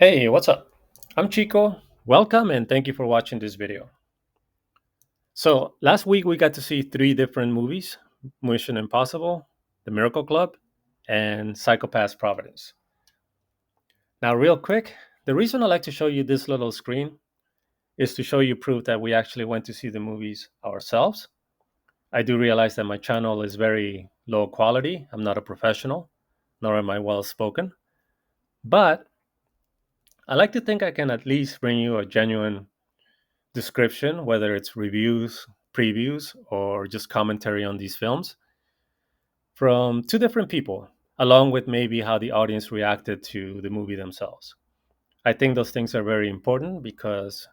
Hey, what's up? I'm Chico. Welcome and thank you for watching this video. So, last week we got to see three different movies: Mission Impossible, The Miracle Club, and Psychopath's Providence. Now, real quick, the reason I like to show you this little screen is to show you proof that we actually went to see the movies ourselves. I do realize that my channel is very low quality. I'm not a professional, nor am I well spoken, but I like to think I can at least bring you a genuine description, whether it's reviews, previews, or just commentary on these films from two different people, along with maybe how the audience reacted to the movie themselves. I think those things are very important because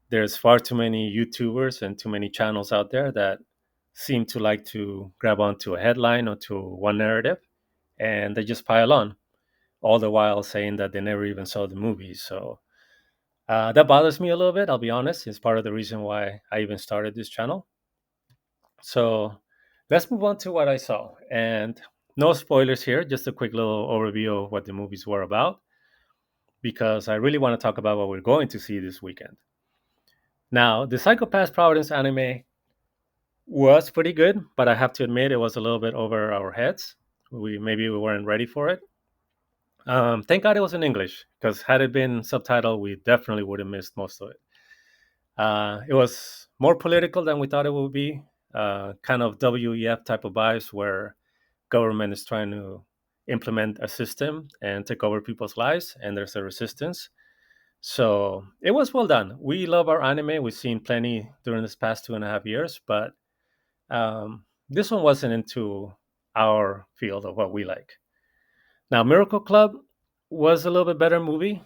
there's far too many YouTubers and too many channels out there that seem to like to grab onto a headline or to one narrative and they just pile on, all the while saying that they never even saw the movie. So that bothers me a little bit, I'll be honest. It's part of the reason why I even started this channel. So let's move on to what I saw. And no spoilers here, just a quick little overview of what the movies were about, because I really want to talk about what we're going to see this weekend. Now, the Psychopath Providence anime was pretty good, but I have to admit it was a little bit over our heads. We weren't ready for it. Thank God it was in English, because had it been subtitled, we definitely would have missed most of it. It was more political than we thought it would be, kind of WEF type of vibes where government is trying to implement a system and take over people's lives, and there's a resistance. So it was well done. We love our anime. We've seen plenty during this past 2.5 years, but this one wasn't into our field of what we like. Now, Miracle Club was a little bit better movie,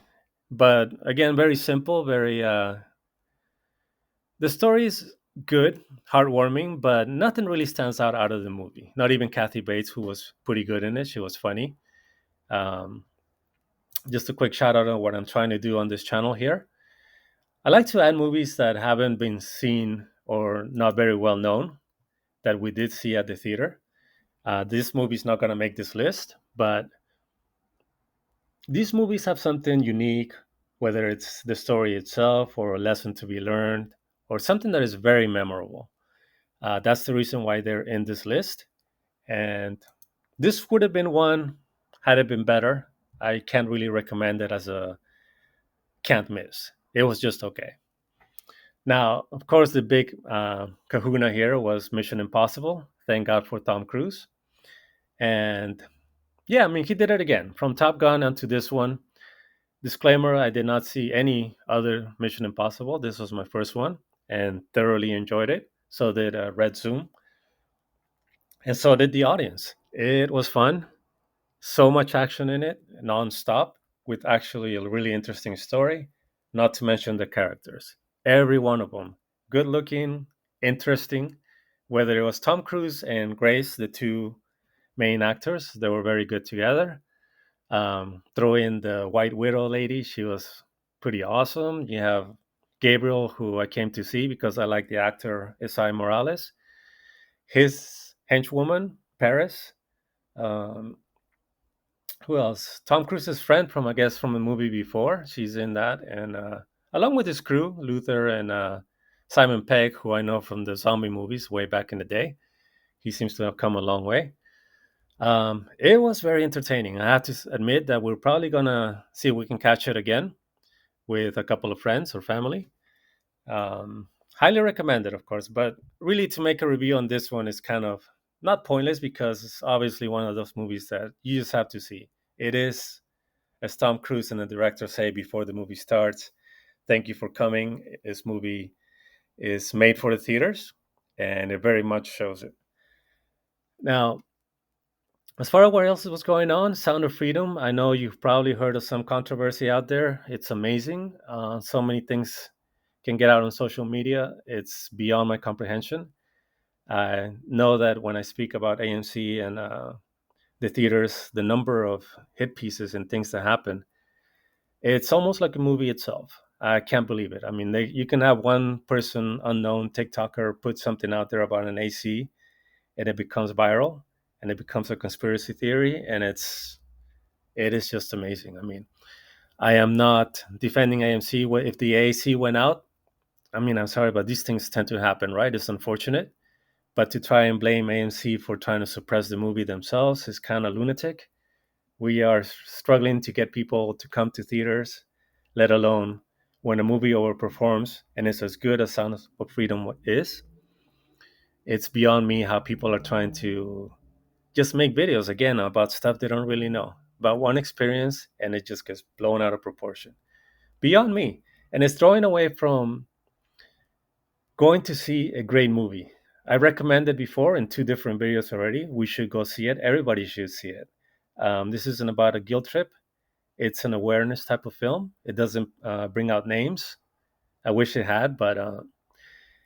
but again, very simple, very the story is good, heartwarming, but nothing really stands out of the movie. Not even Kathy Bates, who was pretty good in it. She was funny. Um, just a quick shout out on what I'm trying to do on this channel here. I like to add movies that haven't been seen or not very well known that we did see at the theater. This movie's not going to make this list, but these movies have something unique, whether it's the story itself or a lesson to be learned or something that is very memorable. That's the reason why they're in this list. And this would have been one had it been better. I can't really recommend it as a can't miss. It was just okay. Now, of course, the big kahuna here was Mission Impossible. Thank God for Tom Cruise. And yeah, I mean, he did it again from Top Gun onto this one. Disclaimer: I did not see any other Mission Impossible. This was my first one and thoroughly enjoyed it. So did Red Zoom. And so did the audience. It was fun. So much action in it, nonstop, with actually a really interesting story, not to mention the characters. Every one of them, good looking, interesting. Whether it was Tom Cruise and Grace, the two main actors, they were very good together. Throw in the White Widow lady, she was pretty awesome. You have Gabriel, who I came to see because I like the actor Isai Morales. His henchwoman, Paris. Um, who else? Tom Cruise's friend from, I guess, from a movie before. She's in that, and along with his crew, Luther and Simon Pegg, who I know from the zombie movies way back in the day. He seems to have come a long way. It was very entertaining. I have to admit that we're probably gonna see if we can catch it again with a couple of friends or family. Highly recommended, of course, but really to make a review on this one is kind of not pointless because it's obviously one of those movies that you just have to see. It is, as Tom Cruise and the director say before the movie starts, thank you for coming. This movie is made for the theaters, and it very much shows it. Now, as far as what else was going on, Sound of Freedom, I know you've probably heard of some controversy out there. It's amazing. So many things can get out on social media. It's beyond my comprehension. I know that when I speak about AMC and the theaters, the number of hit pieces and things that happen, it's almost like a movie itself. I can't believe it. I mean, you can have one person, unknown TikToker, put something out there about an AC, and it becomes viral, and it becomes a conspiracy theory, and it is just amazing. I mean, I am not defending AMC. If the AC went out, I mean, I'm sorry, but these things tend to happen, right? It's unfortunate. But to try and blame AMC for trying to suppress the movie themselves is kind of lunatic. We are struggling to get people to come to theaters, let alone when a movie overperforms and it's as good as Sound of Freedom is. It's beyond me how people are trying to just make videos again about stuff they don't really know about one experience, and it just gets blown out of proportion. Beyond me. And it's throwing away from going to see a great movie. I recommended before in two different videos already. We should go see it. Everybody should see it. This isn't about a guilt trip. It's an awareness type of film. It doesn't bring out names. I wish it had, but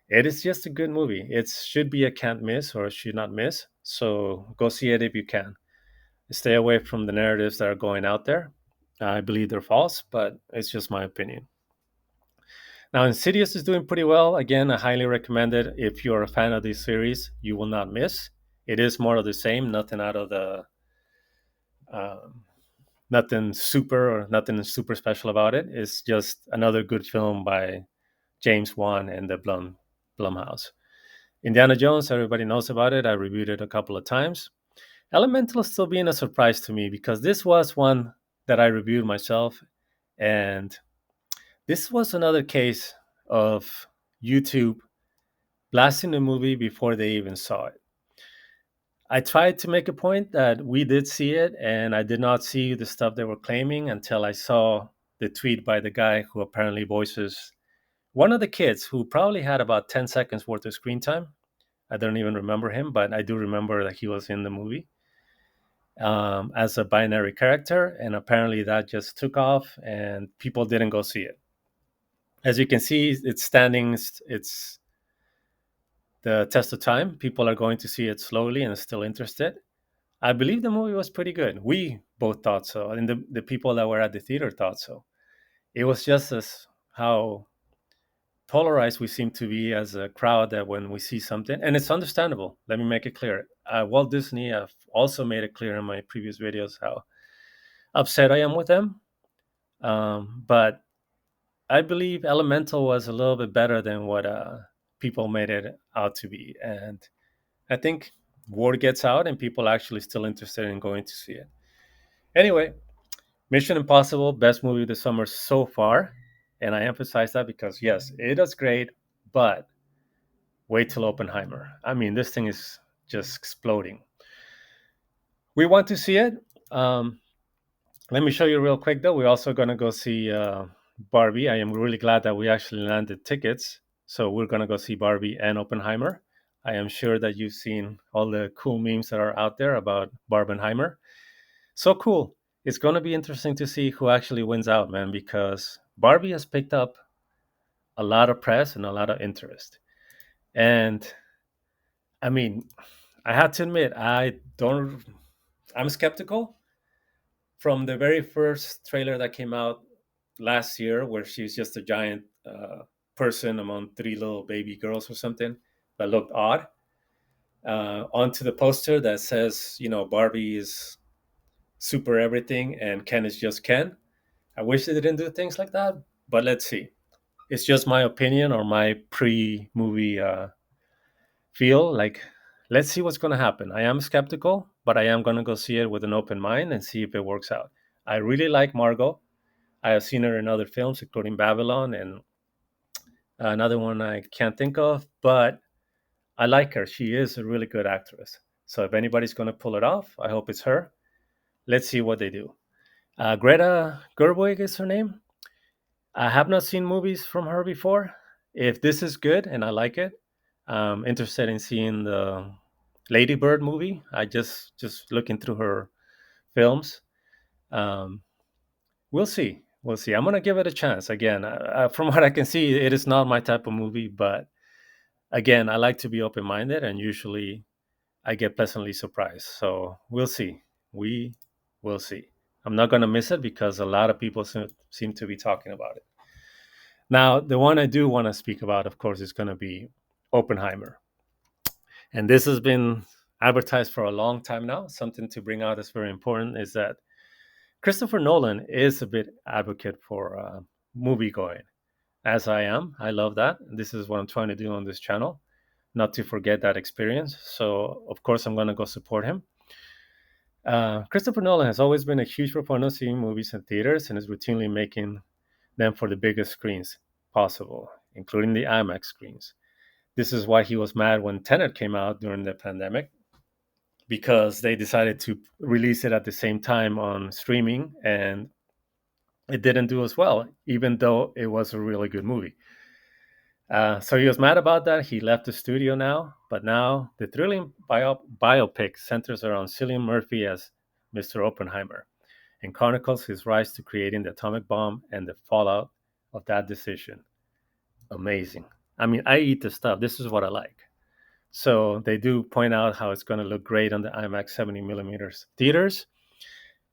it is just a good movie. It should be a can't miss or should not miss. So go see it if you can. Stay away from the narratives that are going out there. I believe they're false, but it's just my opinion. Now, Insidious is doing pretty well. Again, I highly recommend it. If you're a fan of this series, you will not miss. It is more of the same, nothing out of the, um, nothing super special about it. It's just another good film by James Wan and the Blumhouse. Indiana Jones, everybody knows about it. I reviewed it a couple of times. Elemental is still being a surprise to me because this was one that I reviewed myself, and this was another case of YouTube blasting the movie before they even saw it. I tried to make a point that we did see it, and I did not see the stuff they were claiming until I saw the tweet by the guy who apparently voices one of the kids who probably had about 10 seconds worth of screen time. I don't even remember him, but I do remember that he was in the movie as a binary character, and apparently that just took off, and people didn't go see it. As you can see, it's standing. It's the test of time. People are going to see it slowly and still interested. I believe the movie was pretty good. We both thought so, and the people that were at the theater thought so. It was just as how polarized we seem to be as a crowd that when we see something, and it's understandable. Let me make it clear. Walt Disney, I've also made it clear in my previous videos how upset I am with them. But I believe Elemental was a little bit better than what people made it out to be. And I think word gets out and people are actually still interested in going to see it. Anyway, Mission Impossible, best movie of the summer so far. And I emphasize that because, yes, it is great, but wait till Oppenheimer. I mean, this thing is just exploding. We want to see it. Um, Let me show you real quick, though. We're also going to go see Barbie. I am really glad that we actually landed tickets. So we're going to go see Barbie and Oppenheimer. I am sure that you've seen all the cool memes that are out there about Barbenheimer. So cool. It's going to be interesting to see who actually wins out, man, because Barbie has picked up a lot of press and a lot of interest. And I mean, I have to admit, I'm skeptical from the very first trailer that came out last year, where she's just a giant person among three little baby girls or something that looked odd, onto the poster that says, Barbie is super everything and Ken is just Ken. I wish they didn't do things like that, but let's see. It's just my opinion or my pre-movie feel. Like, let's see what's going to happen. I am skeptical, but I am going to go see it with an open mind and see if it works out. I really like Margot. I have seen her in other films, including Babylon and another one I can't think of, but I like her. She is a really good actress. So if anybody's going to pull it off, I hope it's her. Let's see what they do. Greta Gerwig is her name. I have not seen movies from her before. If this is good and I like it, I'm interested in seeing the Lady Bird movie. I just looking through her films. Um, we'll see. We'll see. I'm gonna give it a chance. Again, from what I can see, it is not my type of movie. But again, I like to be open minded, and usually I get pleasantly surprised. So we'll see. We will see. I'm not gonna miss it because a lot of people seem to be talking about it. Now, the one I do want to speak about, of course, is going to be Oppenheimer. And this has been advertised for a long time now. Something to bring out that's very important is that Christopher Nolan is a bit advocate for movie going, as I am. I love that. This is what I'm trying to do on this channel, not to forget that experience. So, of course, I'm going to go support him. Christopher Nolan has always been a huge proponent of seeing movies in theaters and is routinely making them for the biggest screens possible, including the IMAX screens. This is why he was mad when Tenet came out during the pandemic, because they decided to release it at the same time on streaming, and it didn't do as well, even though it was a really good movie. So he was mad about that. He left the studio now, but now the thrilling biopic centers around Cillian Murphy as Mr. Oppenheimer and chronicles his rise to creating the atomic bomb and the fallout of that decision. Amazing. I mean, I eat the stuff. This is what I like. So they do point out how it's going to look great on the IMAX 70 millimeters theaters.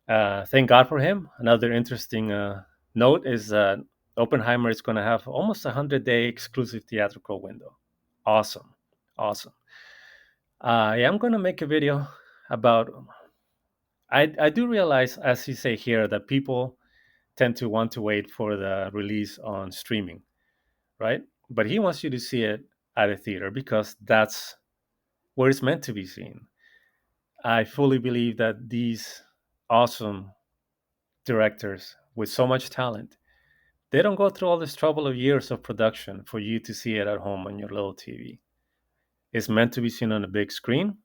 Thank God for him. Another interesting note is that Oppenheimer is going to have almost a 100-day exclusive theatrical window. Awesome. Awesome. Yeah, I'm going to make a video about. I do realize, as you say here, that people tend to want to wait for the release on streaming, right? But he wants you to see it at a theater because that's where it's meant to be seen. I fully believe that these awesome directors with so much talent, they don't go through all this trouble of years of production for you to see it at home on your little TV. It's meant to be seen on a big screen.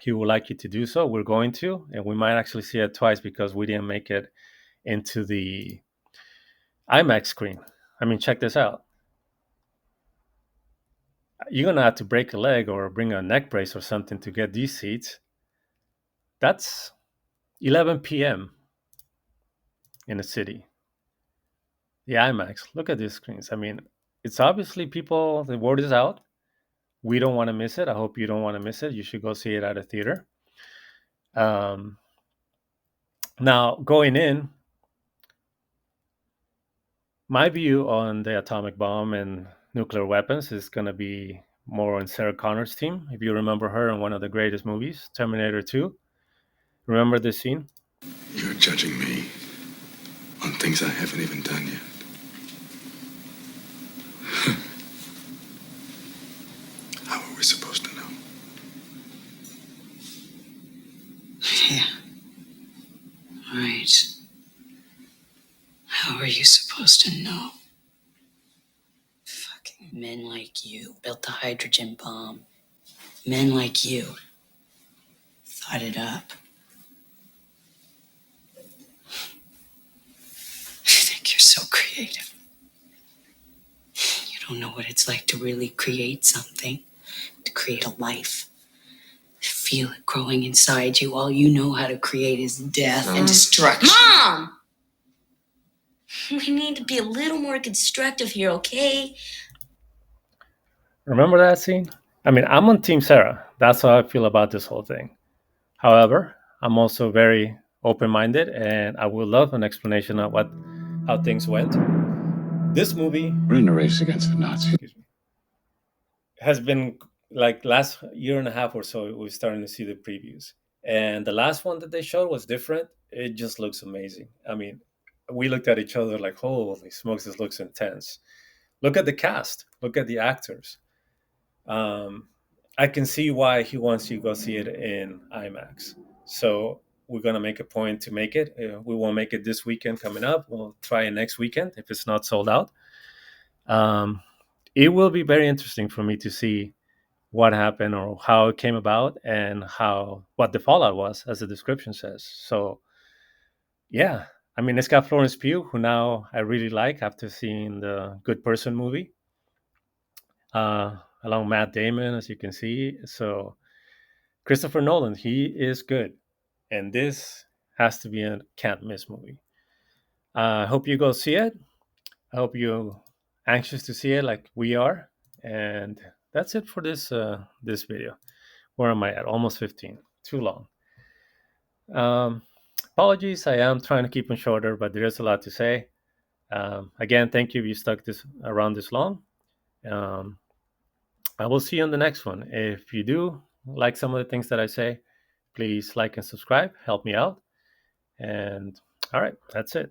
He would like you to do so. We're going to, and we might actually see it twice because we didn't make it into the IMAX screen. I mean, check this out. You're gonna have to break a leg or bring a neck brace or something to get these seats. That's 11 p.m. in the city. The IMAX. Look at these screens. I mean, it's obviously people. The word is out. We don't want to miss it. I hope you don't want to miss it. You should go see it at a theater. Um, Now, going in, my view on the atomic bomb and nuclear weapons is going to be more on Sarah Connor's team. If you remember her in one of the greatest movies, Terminator 2, remember this scene? You're judging me on things I haven't even done yet. How are we supposed to know? Yeah. Right. How are you supposed to know? Fucking men like you built the hydrogen bomb. Men like you thought it up. I think you're so creative. You don't know what it's like to really create something, to create a life. Feel it growing inside you. All you know how to create is death and destruction. Mom! We need to be a little more constructive here, okay? Remember that scene? I mean, I'm on Team Sarah. That's how I feel about this whole thing. However, I'm also very open-minded, and I would love an explanation of how things went. This movie, We're in a race against the Nazis. excuse me, has been like last year and a half or so. We're starting to see the previews, and the last one that they showed was different. It just looks amazing. I mean, we looked at each other like, "Holy smokes, this looks intense." Look at the cast. Look at the actors. Um, I can see why he wants you to go see it in IMAX. So we're gonna make a point to make it. We won't make it this weekend coming up. We'll try it next weekend if it's not sold out. Um, it will be very interesting for me to see what happened or how it came about and how what the fallout was, as the description says. So yeah, I mean, it's got Florence Pugh, who now I really like after seeing the Good Person movie, along Matt Damon, as you can see. So Christopher Nolan, he is good, and this has to be a can't miss movie. I hope you go see it. I hope you're anxious to see it like we are. And that's it for this video. Where am I at? Almost 15. Too long. Um, Apologies. I am trying to keep them shorter, but there is a lot to say. Again, thank you if you stuck this around this long. Um, I will see you on the next one. If you do like some of the things that I say, please like and subscribe. Help me out. And All right, that's it.